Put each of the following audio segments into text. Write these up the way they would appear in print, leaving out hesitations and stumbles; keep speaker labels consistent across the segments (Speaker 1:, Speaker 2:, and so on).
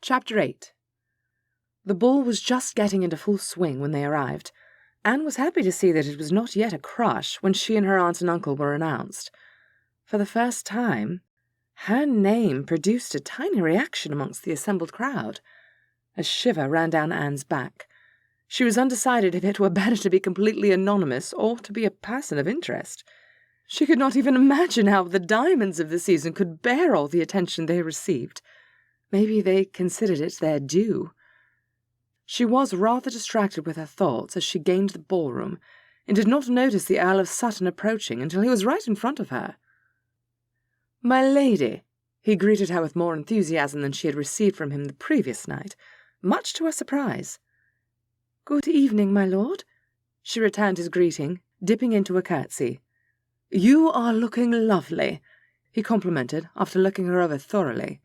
Speaker 1: Chapter 8. The ball was just getting into full swing when they arrived. Anne was happy to see that it was not yet a crush when she and her aunt and uncle were announced. For the first time, her name produced a tiny reaction amongst the assembled crowd. A shiver ran down Anne's back. She was undecided if it were better to be completely anonymous or to be a person of interest. She could not even imagine how the diamonds of the season could bear all the attention they received. Maybe they considered it their due. She was rather distracted with her thoughts as she gained the ballroom, and did not notice the Earl of Sutton approaching until he was right in front of her. "My lady," he greeted her with more enthusiasm than she had received from him the previous night, much to her surprise. "Good evening, my lord," she returned his greeting, dipping into a curtsy. "You are looking lovely," he complimented after looking her over thoroughly.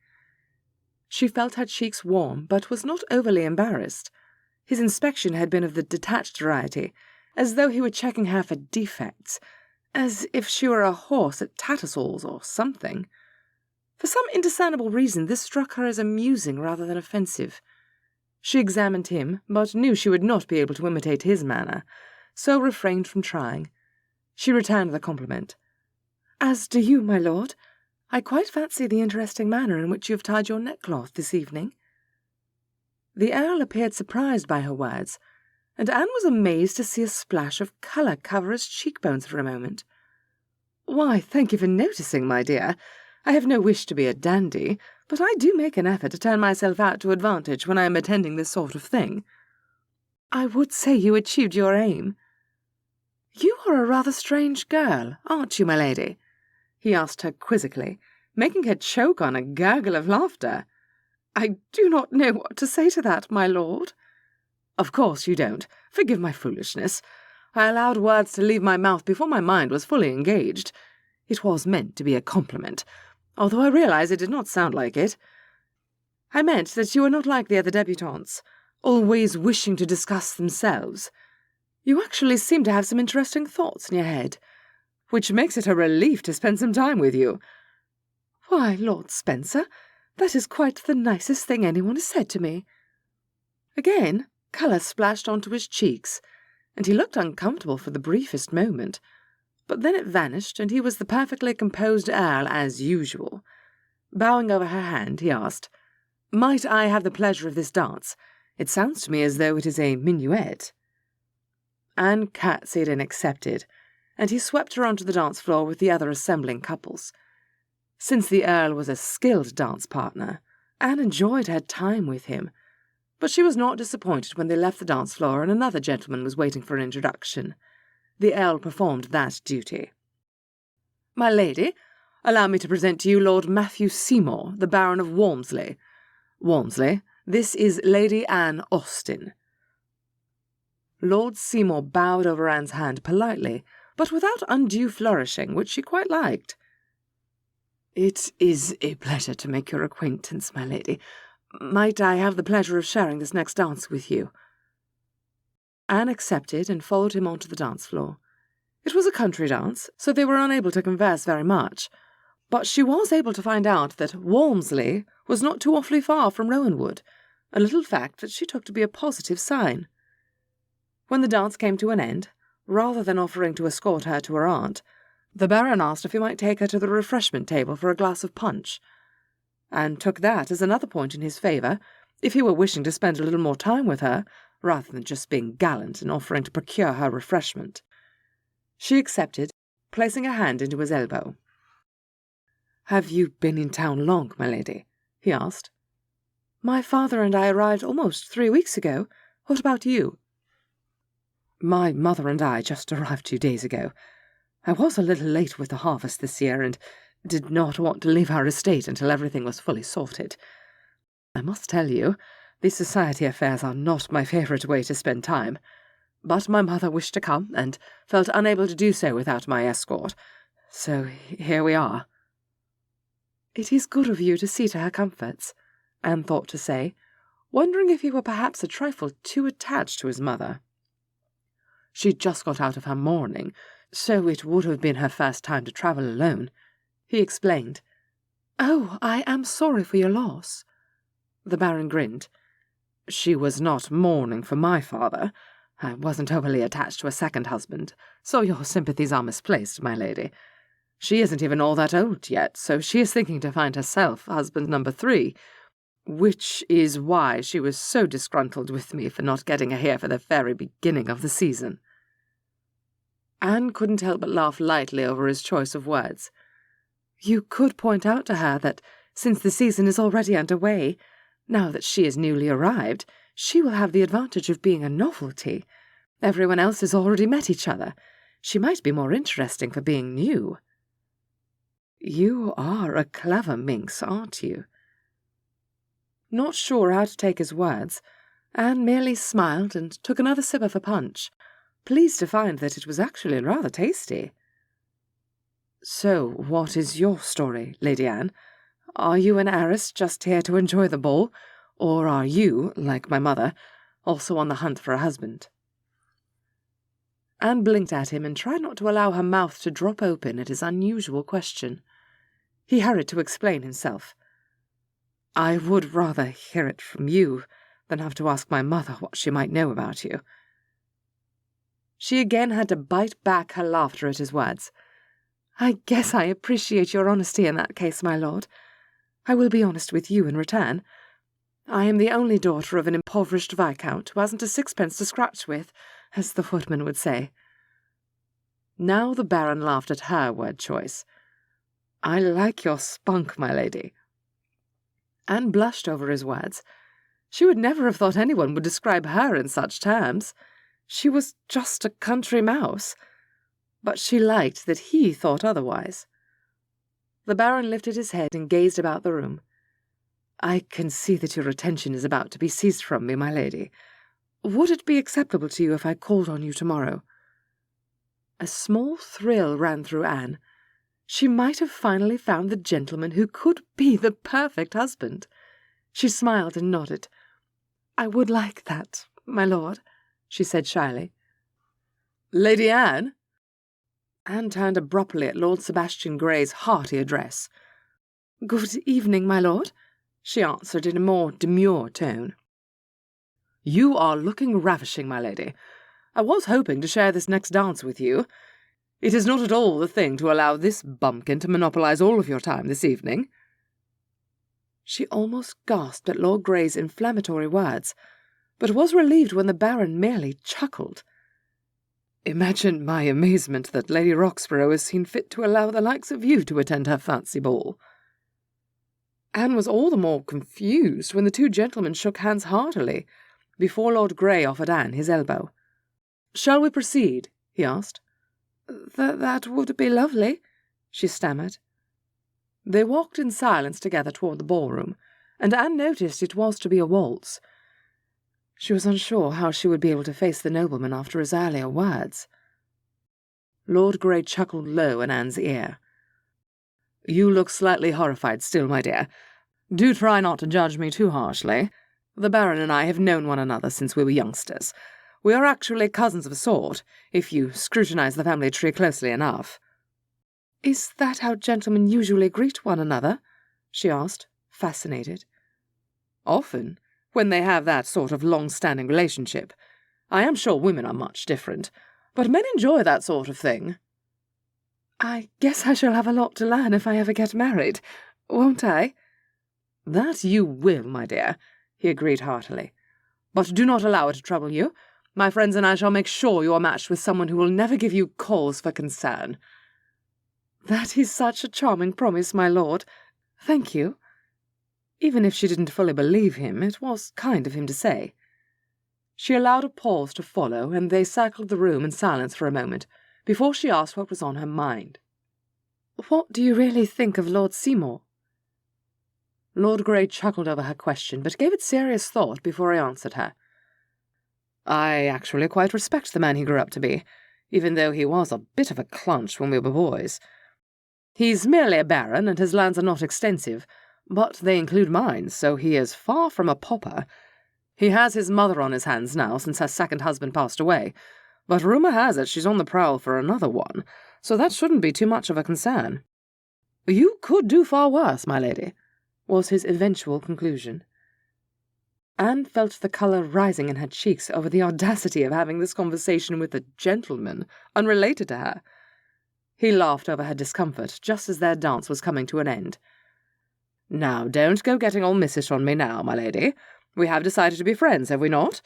Speaker 1: She felt her cheeks warm, but was not overly embarrassed. His inspection had been of the detached variety, as though he were checking her for defects, as if she were a horse at Tattersall's or something. For some indiscernible reason this struck her as amusing rather than offensive. She examined him, but knew she would not be able to imitate his manner, so refrained from trying. She returned the compliment. "As do you, my lord. I quite fancy the interesting manner in which you have tied your neckcloth this evening." The Earl appeared surprised by her words, and Anne was amazed to see a splash of colour cover his cheekbones for a moment. "Why, thank you for noticing, my dear. I have no wish to be a dandy, but I do make an effort to turn myself out to advantage when I am attending this sort of thing." "I would say you achieved your aim." "You are a rather strange girl, aren't you, my lady?" he asked her quizzically, making her choke on a gurgle of laughter. "I do not know what to say to that, my lord." "Of course you don't. Forgive my foolishness. I allowed words to leave my mouth before my mind was fully engaged. It was meant to be a compliment, although I realize it did not sound like it. I meant that you are not like the other debutantes, always wishing to discuss themselves. You actually seem to have some interesting thoughts in your head, which makes it a relief to spend some time with you." "Why, Lord Spencer, that is quite the nicest thing anyone has said to me." Again, colour splashed onto his cheeks, and he looked uncomfortable for the briefest moment. But then it vanished, and he was the perfectly composed Earl as usual. Bowing over her hand, he asked, "Might I have the pleasure of this dance? It sounds to me as though it is a minuet." Anne curtsied and accepted, and he swept her onto the dance floor with the other assembling couples. Since the Earl was a skilled dance partner, Anne enjoyed her time with him, but she was not disappointed when they left the dance floor and another gentleman was waiting for an introduction. The Earl performed that duty. "My lady, allow me to present to you Lord Matthew Seymour, the Baron of Walmsley. Walmsley, this is Lady Anne Austen." Lord Seymour bowed over Anne's hand politely, but without undue flourishing, which she quite liked. "It is a pleasure to make your acquaintance, my lady. Might I have the pleasure of sharing this next dance with you?" Anne accepted and followed him onto the dance floor. It was a country dance, so they were unable to converse very much, but she was able to find out that Walmsley was not too awfully far from Rowanwood, a little fact that she took to be a positive sign. When the dance came to an end, rather than offering to escort her to her aunt, the Baron asked if he might take her to the refreshment table for a glass of punch, and took that as another point in his favour, if he were wishing to spend a little more time with her, rather than just being gallant and offering to procure her refreshment. She accepted, placing her hand into his elbow. "Have you been in town long, my lady?" he asked. "My father and I arrived almost 3 weeks ago. What about you?" "My mother and I just arrived 2 days ago. I was a little late with the harvest this year, and did not want to leave our estate until everything was fully sorted. I must tell you, these society affairs are not my favourite way to spend time, but my mother wished to come, and felt unable to do so without my escort, so here we are." "It is good of you to see to her comforts," Anne thought to say, wondering if he were perhaps a trifle too attached to his mother. She'd just got out of her mourning, so it would have been her first time to travel alone, he explained. "Oh, I am sorry for your loss." The Baron grinned. "She was not mourning for my father. I wasn't overly attached to a second husband, so your sympathies are misplaced, my lady. She isn't even all that old yet, so she is thinking to find herself husband number 3, which is why she was so disgruntled with me for not getting her here for the very beginning of the season." Anne couldn't help but laugh lightly over his choice of words. "You could point out to her that, since the season is already underway, now that she is newly arrived, she will have the advantage of being a novelty. Everyone else has already met each other. She might be more interesting for being new." "You are a clever minx, aren't you?" Not sure how to take his words, Anne merely smiled and took another sip of her punch, pleased to find that it was actually rather tasty. "So, what is your story, Lady Anne? Are you an heiress just here to enjoy the ball, or are you, like my mother, also on the hunt for a husband?" Anne blinked at him and tried not to allow her mouth to drop open at his unusual question. He hurried to explain himself. "I would rather hear it from you than have to ask my mother what she might know about you." She again had to bite back her laughter at his words. "I guess I appreciate your honesty in that case, my lord. I will be honest with you in return. I am the only daughter of an impoverished viscount who hasn't a sixpence to scratch with, as the footman would say." Now the Baron laughed at her word choice. "I like your spunk, my lady." Anne blushed over his words. She would never have thought anyone would describe her in such terms. She was just a country mouse. But she liked that he thought otherwise. The Baron lifted his head and gazed about the room. "I can see that your attention is about to be seized from me, my lady. Would it be acceptable to you if I called on you tomorrow?" A small thrill ran through Anne. She might have finally found the gentleman who could be the perfect husband. She smiled and nodded. "I would like that, my lord," she said shyly. "Lady Anne?" Anne turned abruptly at Lord Sebastian Grey's hearty address. "Good evening, my lord," she answered in a more demure tone. "You are looking ravishing, my lady. I was hoping to share this next dance with you. It is not at all the thing to allow this bumpkin to monopolize all of your time this evening." She almost gasped at Lord Grey's inflammatory words, but was relieved when the Baron merely chuckled. "Imagine my amazement that Lady Roxburgh has seen fit to allow the likes of you to attend her fancy ball." Anne was all the more confused when the two gentlemen shook hands heartily, before Lord Grey offered Anne his elbow. "Shall we proceed?" he asked. That would be lovely," she stammered. They walked in silence together toward the ballroom, and Anne noticed it was to be a waltz. She was unsure how she would be able to face the nobleman after his earlier words. Lord Grey chuckled low in Anne's ear. "You look slightly horrified still, my dear. Do try not to judge me too harshly. The Baron and I have known one another since we were youngsters. We are actually cousins of a sort, if you scrutinize the family tree closely enough." "Is that how gentlemen usually greet one another?" she asked, fascinated. "Often, when they have that sort of long-standing relationship. I am sure women are much different, but men enjoy that sort of thing." "I guess I shall have a lot to learn if I ever get married, won't I?" "That you will, my dear," he agreed heartily. "But do not allow it to trouble you. My friends and I shall make sure you are matched with someone who will never give you cause for concern." "That is such a charming promise, my lord. Thank you." Even if she didn't fully believe him, it was kind of him to say. She allowed a pause to follow, and they circled the room in silence for a moment, before she asked what was on her mind. "What do you really think of Lord Seymour?" Lord Grey chuckled over her question, but gave it serious thought before he answered her. "I actually quite respect the man he grew up to be, even though he was a bit of a clunch when we were boys. He's merely a baron, and his lands are not extensive, but they include mine, so he is far from a pauper. He has his mother on his hands now since her second husband passed away, but rumour has it she's on the prowl for another one, so that shouldn't be too much of a concern." "You could do far worse, my lady," was his eventual conclusion. Anne felt the colour rising in her cheeks over the audacity of having this conversation with a gentleman unrelated to her. He laughed over her discomfort just as their dance was coming to an end. "Now, don't go getting all missish on me now, my lady. We have decided to be friends, have we not?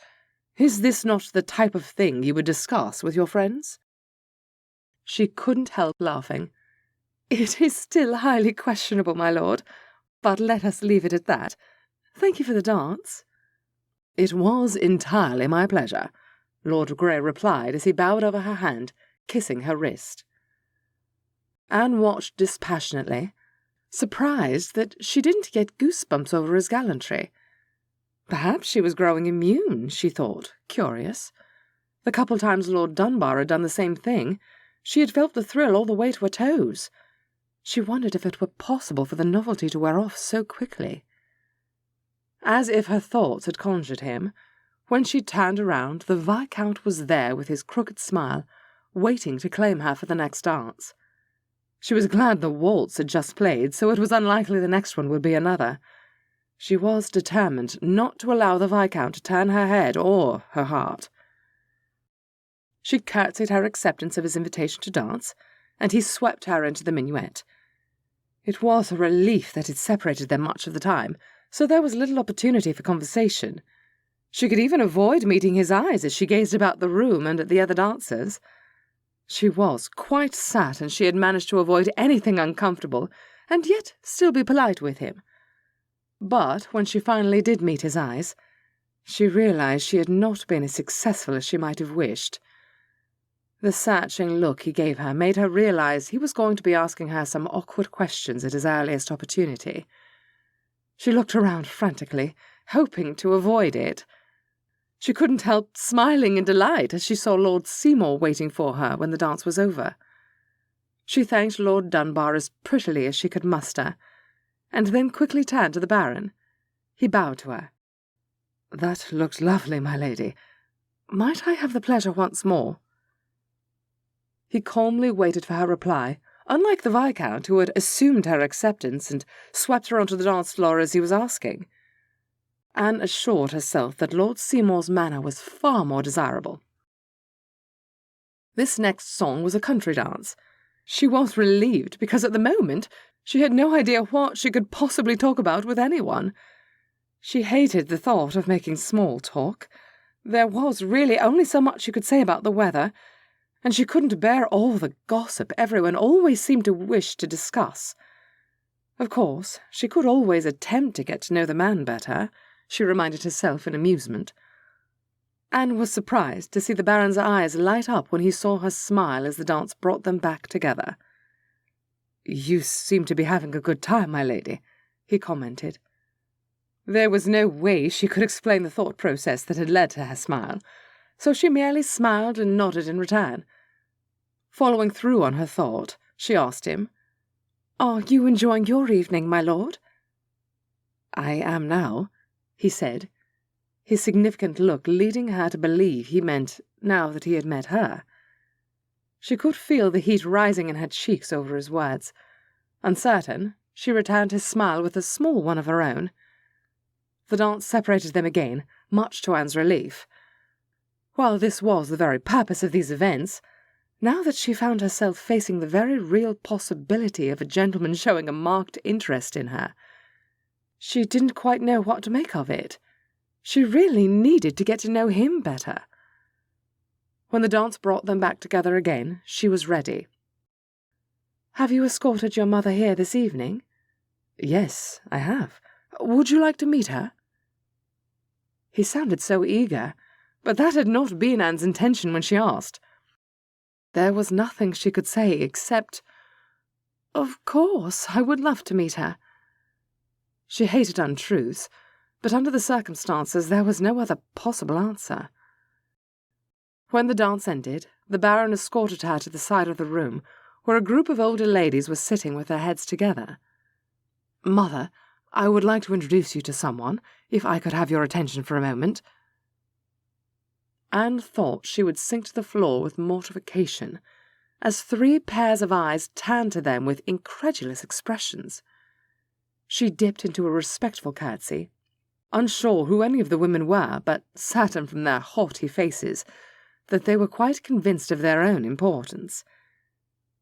Speaker 1: Is this not the type of thing you would discuss with your friends?" She couldn't help laughing. "It is still highly questionable, my lord, but let us leave it at that. Thank you for the dance." "It was entirely my pleasure," Lord Grey replied as he bowed over her hand, kissing her wrist. Anne watched dispassionately, surprised that she didn't get goosebumps over his gallantry. Perhaps she was growing immune, she thought, curious. The couple times Lord Dunbar had done the same thing, she had felt the thrill all the way to her toes. She wondered if it were possible for the novelty to wear off so quickly. As if her thoughts had conjured him, when she turned around, the Viscount was there with his crooked smile, waiting to claim her for the next dance. She was glad the waltz had just played, so it was unlikely the next one would be another. She was determined not to allow the Viscount to turn her head or her heart. She curtsied her acceptance of his invitation to dance, and he swept her into the minuet. It was a relief that it separated them much of the time, so there was little opportunity for conversation. She could even avoid meeting his eyes as she gazed about the room and at the other dancers. She was quite certain she had managed to avoid anything uncomfortable, and yet still be polite with him. But when she finally did meet his eyes, she realized she had not been as successful as she might have wished. The searching look he gave her made her realize he was going to be asking her some awkward questions at his earliest opportunity. She looked around frantically, hoping to avoid it. She couldn't help smiling in delight as she saw Lord Seymour waiting for her when the dance was over. She thanked Lord Dunbar as prettily as she could muster, and then quickly turned to the Baron. He bowed to her. "That looked lovely, my lady. Might I have the pleasure once more?" He calmly waited for her reply, unlike the Viscount, who had assumed her acceptance and swept her onto the dance floor as he was asking. Anne assured herself that Lord Seymour's manner was far more desirable. This next song was a country dance. She was relieved, because at the moment she had no idea what she could possibly talk about with anyone. She hated the thought of making small talk. There was really only so much she could say about the weather, and she couldn't bear all the gossip everyone always seemed to wish to discuss. Of course, she could always attempt to get to know the man better, she reminded herself in amusement. Anne was surprised to see the Baron's eyes light up when he saw her smile as the dance brought them back together. "You seem to be having a good time, my lady," he commented. There was no way she could explain the thought process that had led to her smile, so she merely smiled and nodded in return. Following through on her thought, she asked him, "Are you enjoying your evening, my lord?" "I am now," he said, his significant look leading her to believe he meant now that he had met her. She could feel the heat rising in her cheeks over his words. Uncertain, she returned his smile with a small one of her own. The dance separated them again, much to Anne's relief. While this was the very purpose of these events, now that she found herself facing the very real possibility of a gentleman showing a marked interest in her, she didn't quite know what to make of it. She really needed to get to know him better. When the dance brought them back together again, she was ready. "Have you escorted your mother here this evening?" "Yes, I have. Would you like to meet her?" He sounded so eager, but that had not been Anne's intention when she asked. There was nothing she could say except, "Of course, I would love to meet her." She hated untruths, but under the circumstances there was no other possible answer. When the dance ended, the Baron escorted her to the side of the room, where a group of older ladies were sitting with their heads together. "Mother, I would like to introduce you to someone, if I could have your attention for a moment." Anne thought she would sink to the floor with mortification, as 3 pairs of eyes turned to them with incredulous expressions. She dipped into a respectful curtsy. unsure who any of the women were, but certain from their haughty faces that they were quite convinced of their own importance.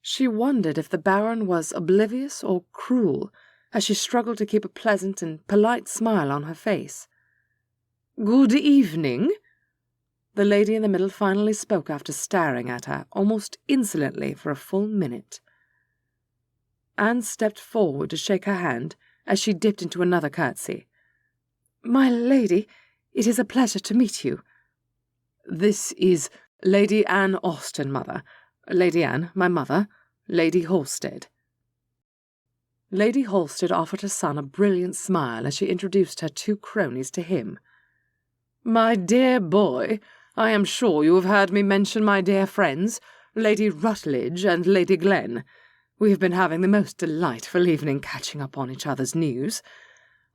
Speaker 1: She wondered if the Baron was oblivious or cruel, as she struggled to keep a pleasant and polite smile on her face. "Good evening," the lady in the middle finally spoke after staring at her almost insolently for a full minute. Anne stepped forward to shake her hand as she dipped into another curtsy. "My lady, it is a pleasure to meet you. This is Lady Anne Austen, mother. Lady Anne, my mother, Lady Halsted." Lady Halsted offered her son a brilliant smile as she introduced her two cronies to him. "My dear boy, I am sure you have heard me mention my dear friends, Lady Rutledge and Lady Glen. We have been having the most delightful evening catching up on each other's news.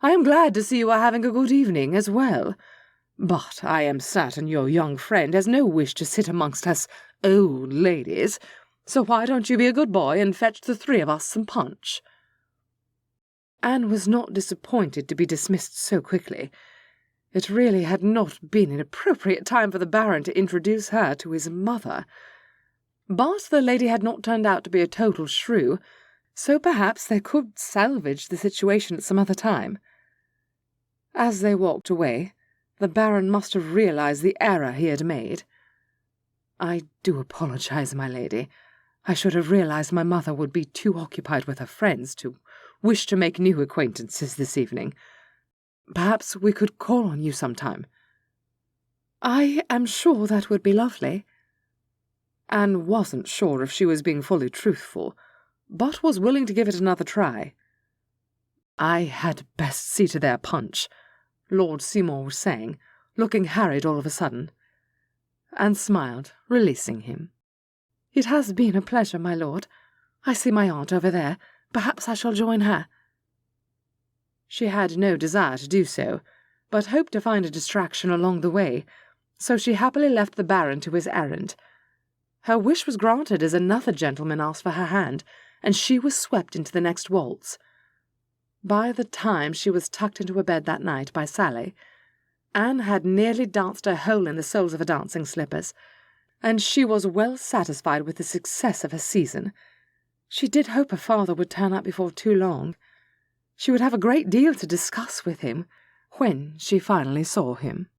Speaker 1: I am glad to see you are having a good evening as well. But I am certain your young friend has no wish to sit amongst us old ladies, so why don't you be a good boy and fetch the three of us some punch?" Anne was not disappointed to be dismissed so quickly. It really had not been an appropriate time for the Baron to introduce her to his mother. But the lady had not turned out to be a total shrew, so perhaps they could salvage the situation at some other time. As they walked away, the Baron must have realized the error he had made. "I do apologize, my lady. I should have realized my mother would be too occupied with her friends to wish to make new acquaintances this evening. Perhaps we could call on you sometime." "I am sure that would be lovely." Anne wasn't sure if she was being fully truthful, but was willing to give it another try. "I had best see to their punch," Lord Seymour was saying, looking harried all of a sudden. Anne smiled, releasing him. "It has been a pleasure, my lord. I see my aunt over there. Perhaps I shall join her." She had no desire to do so, but hoped to find a distraction along the way, so she happily left the Baron to his errand. Her wish was granted as another gentleman asked for her hand, and she was swept into the next waltz. By the time she was tucked into a bed that night by Sally, Anne had nearly danced a hole in the soles of her dancing slippers, and she was well satisfied with the success of her season. She did hope her father would turn up before too long. She would have a great deal to discuss with him when she finally saw him.